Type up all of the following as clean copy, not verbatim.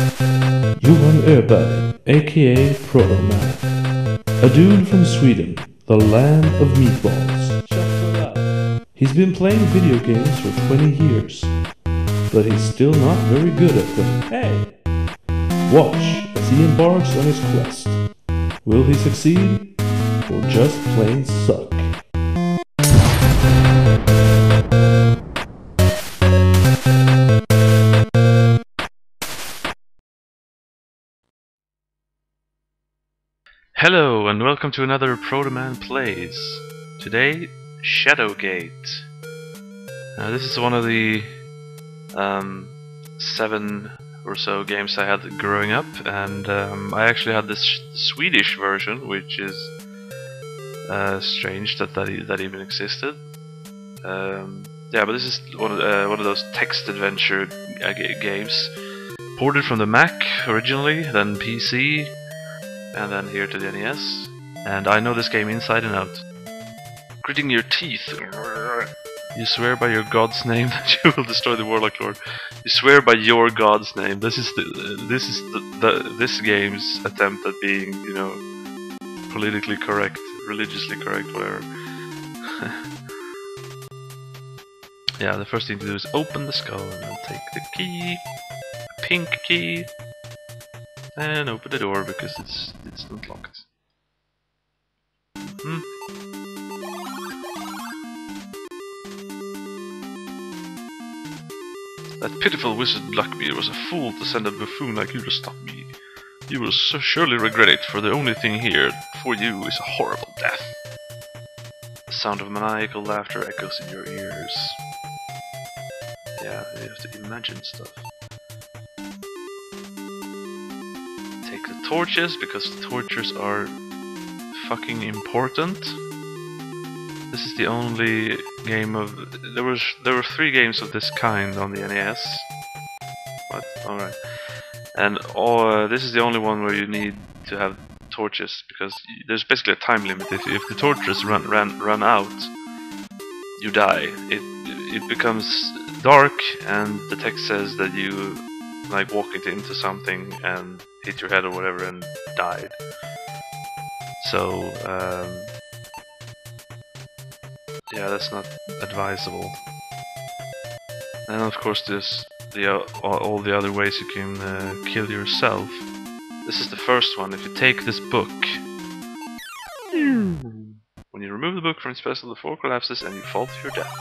Uninvited, aka Protoman. A dude from Sweden, the land of meatballs. He's been playing video games for 20 years, but he's still not very good at them. Hey! Watch as he embarks on his quest. Will he succeed, or just plain suck? Hello and welcome to another Protoman Plays. Today, Shadowgate. This is one of the 7 or so games I had growing up, and I actually had this Swedish version, which is strange that even existed. Yeah, but this is one of those text adventure games, ported from the Mac originally, then PC. And then here to the NES, and I know this game inside and out. Gritting your teeth. You swear by your god's name that you will destroy the Warlock Lord. You swear by your god's name. This is this game's attempt at being, you know, politically correct, religiously correct, whatever. Yeah, the first thing to do is open the skull and then take the key, a pink key. And open the door because it's not locked. That pitiful wizard Luckbeard was a fool to send a buffoon like you to stop me. You will so surely regret it, for the only thing here for you is a horrible death. The sound of maniacal laughter echoes in your ears. Yeah, you have to imagine stuff. Take the torches, because the torches are fucking important. This is the only game of... There were 3 games of this kind on the NES. What? Alright. And this is the only one where you need to have torches, because there's basically a time limit. If the torches run out, you die. It becomes dark, and the text says that you like walked into something and hit your head or whatever and died. So yeah, that's not advisable. And of course there's all the other ways you can kill yourself. This is the first one. If you take this book, when you remove the book from its vessel, the floor collapses and you fall to your death.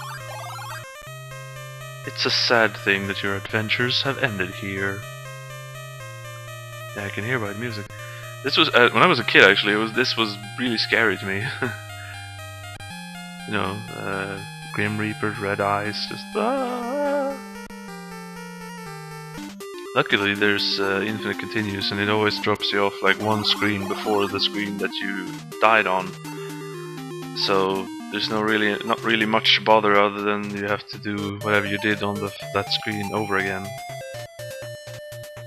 It's a sad thing that your adventures have ended here. Yeah, I can hear by the music. This was when I was a kid. Actually, this was really scary to me. You know, Grim Reaper, red eyes, just. Ah! Luckily, there's infinite continues, and it always drops you off like one screen before the screen that you died on. So there's not really much bother other than you have to do whatever you did on that screen over again.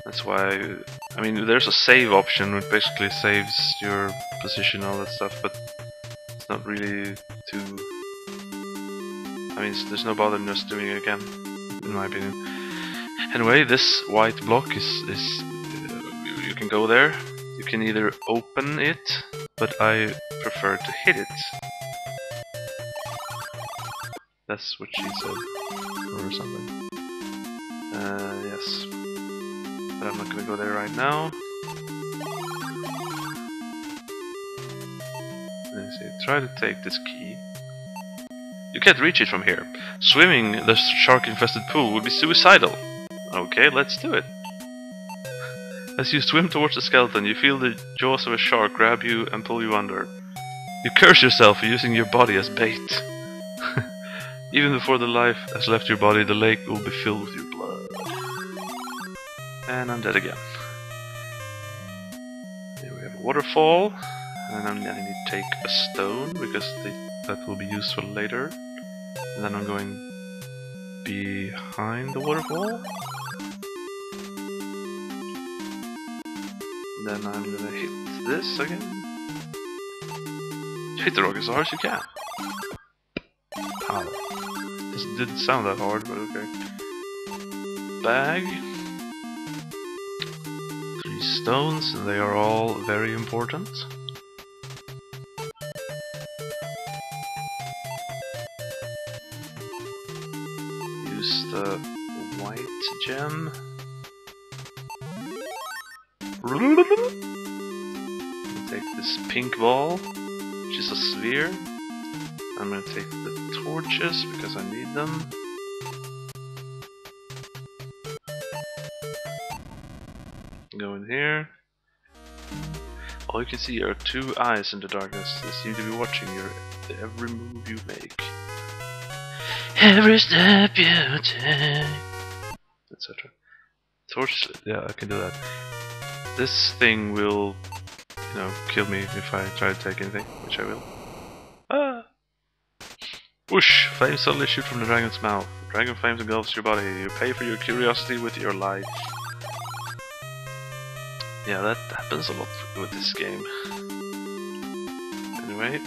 That's why, I mean, there's a save option which basically saves your position and all that stuff, but it's not really too... I mean, there's no bother in just doing it again, in my opinion. Anyway, this white block is you can go there. You can either open it, but I prefer to hit it. That's what she said, or something. Yes. But I'm not gonna go there right now. Let's see, try to take this key. You can't reach it from here. Swimming the shark-infested pool would be suicidal. Okay, let's do it. As you swim towards the skeleton, you feel the jaws of a shark grab you and pull you under. You curse yourself for using your body as bait. Even before the life has left your body, the lake will be filled with your blood. And I'm dead again. Here we have a waterfall, and I need to take a stone because that will be useful later. And then I'm going behind the waterfall. And then I'm gonna hit this again. Hit the rock as hard as you can. Pow. This didn't sound that hard, but okay. Bag. these stones, and they are all very important. Use the white gem. Take this pink ball, which is a sphere. I'm gonna take the torches because I need them. Go in here. All you can see are two eyes in the darkness. They seem to be watching your every move you make, every step you take, etc. Torch, yeah, I can do that. This thing will, you know, kill me if I try to take anything, which I will. Ah! Whoosh! Flames suddenly shoot from the dragon's mouth. Dragon flames engulfs your body. You pay for your curiosity with your life. Yeah, that happens a lot with this game. Anyway.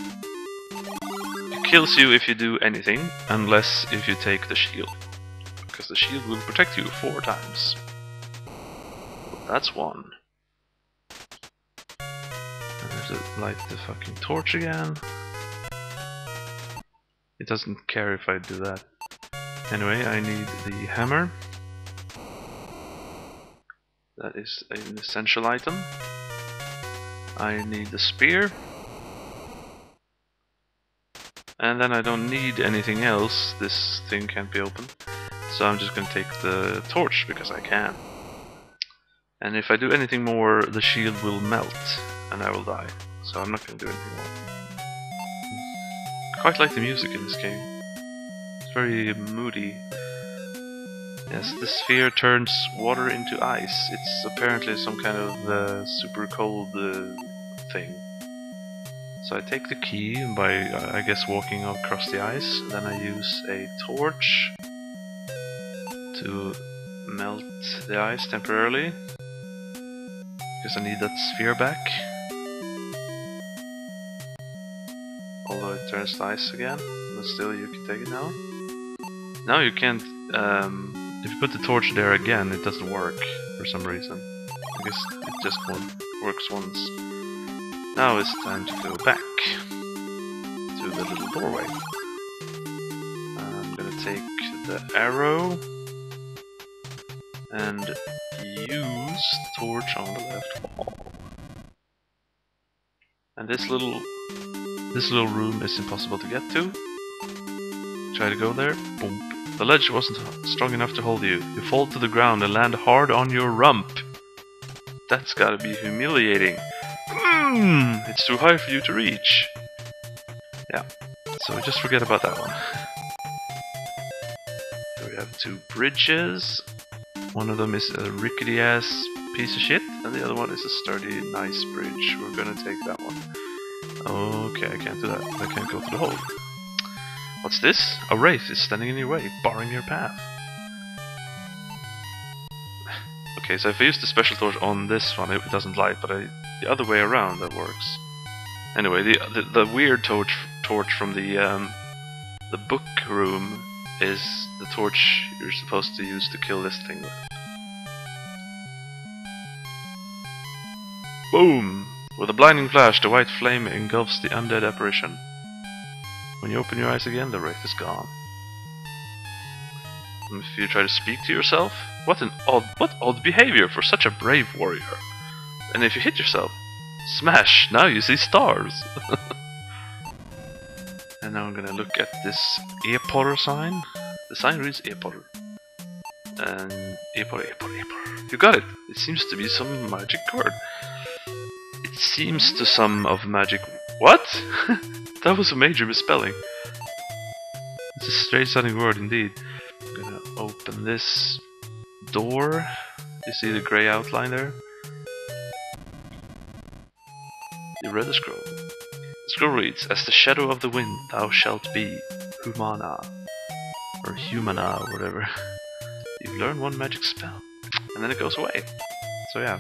It kills you if you do anything, unless if you take the shield. Because the shield will protect you 4 times. That's one. And I have to light the fucking torch again. It doesn't care if I do that. Anyway, I need the hammer. That is an essential item. I need the spear. And then I don't need anything else. This thing can't be opened. So I'm just gonna take the torch because I can. And if I do anything more, the shield will melt and I will die. So I'm not gonna do anything more. I quite like the music in this game. It's very moody. Yes, the sphere turns water into ice. It's apparently some kind of super cold thing. So I take the key by, I guess, walking across the ice. Then I use a torch to melt the ice temporarily. Because I need that sphere back. Although it turns to ice again. But still, you can take it now. Now you can't... if you put the torch there again, it doesn't work for some reason. I guess it just works once. Now it's time to go back to the little doorway. I'm gonna take the arrow and use the torch on the left wall. And this little room is impossible to get to. Try to go there. Boom. The ledge wasn't strong enough to hold you. You fall to the ground and land hard on your rump. That's gotta be humiliating. It's too high for you to reach. Yeah, so just forget about that one. Here we have 2 bridges. One of them is a rickety ass piece of shit, and the other one is a sturdy, nice bridge. We're gonna take that one. Okay, I can't do that. I can't go through the hole. What's this? A wraith is standing in your way, barring your path. Okay, so if I use the special torch on this one, it doesn't light, but the other way around, that works. Anyway, the weird torch from the book room is the torch you're supposed to use to kill this thing with. Boom! With a blinding flash, the white flame engulfs the undead apparition. When you open your eyes again, the wraith is gone. And if you try to speak to yourself, what odd behavior for such a brave warrior. And if you hit yourself, smash! Now you see stars. And now I'm gonna look at this Epotter sign. The sign reads Epotter. And Epotter. You got it! It seems to be some magic word. It seems to some of magic... What? That was a major misspelling. It's a strange sounding word indeed. I'm gonna open this door. You see the grey outline there? You read the scroll. The scroll reads, "As the shadow of the wind thou shalt be, Humana." Or Humana, or whatever. You learn 1 magic spell. And then it goes away. So yeah.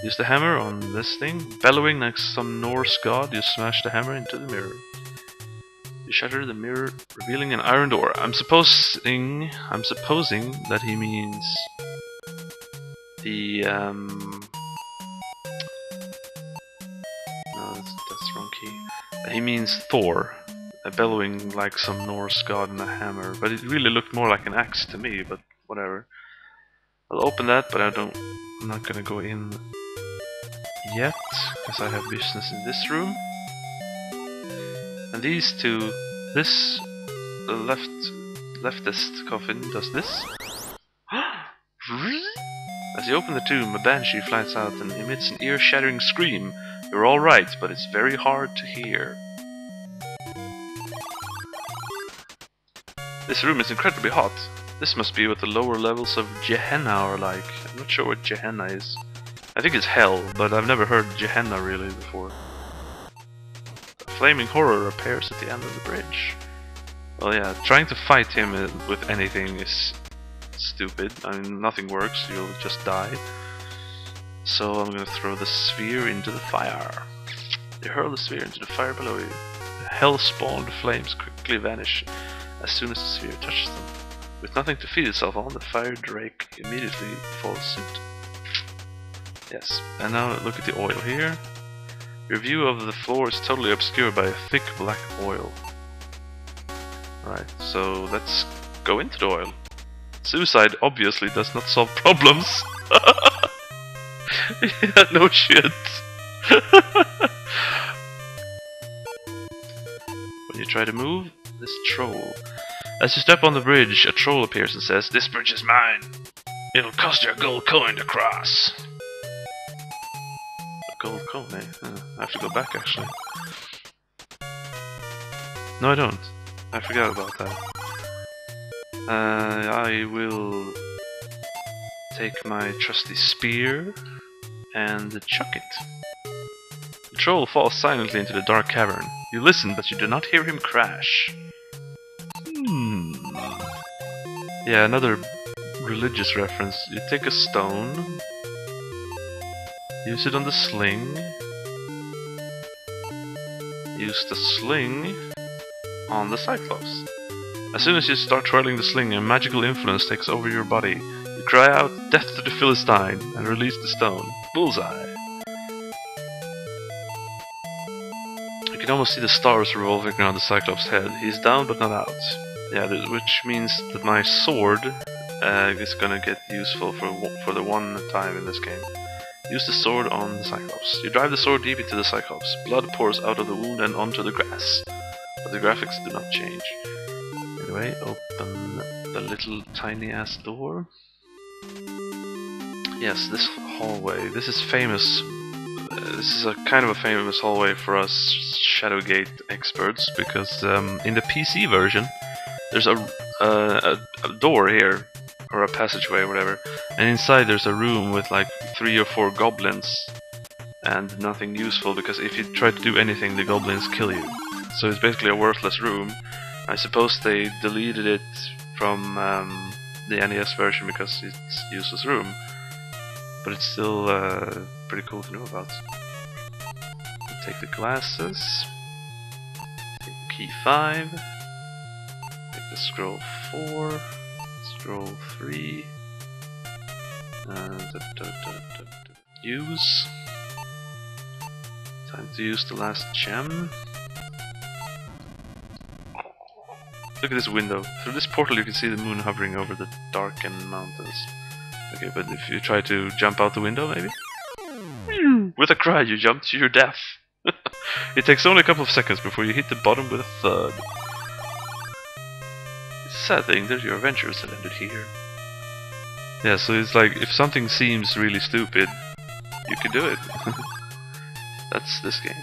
Use the hammer on this thing. Bellowing like some Norse god, you smash the hammer into the mirror. You shatter the mirror, revealing an iron door. I'm supposing that he means the no, that's the wrong key. He means Thor, bellowing like some Norse god in a hammer, but it really looked more like an axe to me. But whatever. I'll open that, but I'm not gonna go in yet, because I have business in this room. And these two, this leftist coffin does this. As you open the tomb, a banshee flies out and emits an ear-shattering scream. You're alright, but it's very hard to hear. This room is incredibly hot. This must be what the lower levels of Gehenna are like. I'm not sure what Gehenna is. I think it's hell, but I've never heard Gehenna really before. A flaming horror appears at the end of the bridge. Well, yeah, trying to fight him with anything is stupid. I mean, nothing works, you'll just die. So I'm gonna throw the sphere into the fire. You hurl the sphere into the fire below you. The hell-spawned flames quickly vanish as soon as the sphere touches them. With nothing to feed itself on, the fire drake immediately follows suit. Yes, and now look at the oil here. Your view of the floor is totally obscured by a thick black oil. Right, so let's go into the oil. Suicide obviously does not solve problems. Yeah, no shit. When you try to move, this troll. As you step on the bridge, a troll appears and says, "This bridge is mine. It'll cost you a gold coin to cross." A gold coin, eh? I have to go back actually. No, I don't. I forgot about that. I will take my trusty spear and chuck it. The troll falls silently into the dark cavern. You listen, but you do not hear him crash. Yeah, another religious reference. You take a stone, use it on the sling, use the sling on the Cyclops. As soon as you start twirling the sling, a magical influence takes over your body. You cry out, "Death to the Philistine," and release the stone. Bullseye! You can almost see the stars revolving around the Cyclops' head. He's down but not out. Yeah, which means that my sword is gonna get useful for the one time in this game. Use the sword on the Cyclops. You drive the sword deep into the Cyclops. Blood pours out of the wound and onto the grass. But the graphics do not change. Anyway, open the little tiny ass door. Yes, this hallway. This is famous. This is a kind of a famous hallway for us Shadowgate experts, because in the PC version there's a door here, or a passageway or whatever, and inside there's a room with like 3 or 4 goblins and nothing useful, because if you try to do anything the goblins kill you. So it's basically a worthless room. I suppose they deleted it from the NES version because it's a useless room, but it's still pretty cool to know about. Take the glasses, take key 5, take the scroll 4, scroll 3, use. Time to use the last gem. Look at this window. Through this portal you can see the moon hovering over the darkened mountains. Okay, but if you try to jump out the window, maybe? With a cry you jump to your death. It takes only a couple of seconds before you hit the bottom with a thud. It's a sad thing that your adventures have ended here. Yeah, so it's like, if something seems really stupid, you can do it. That's this game.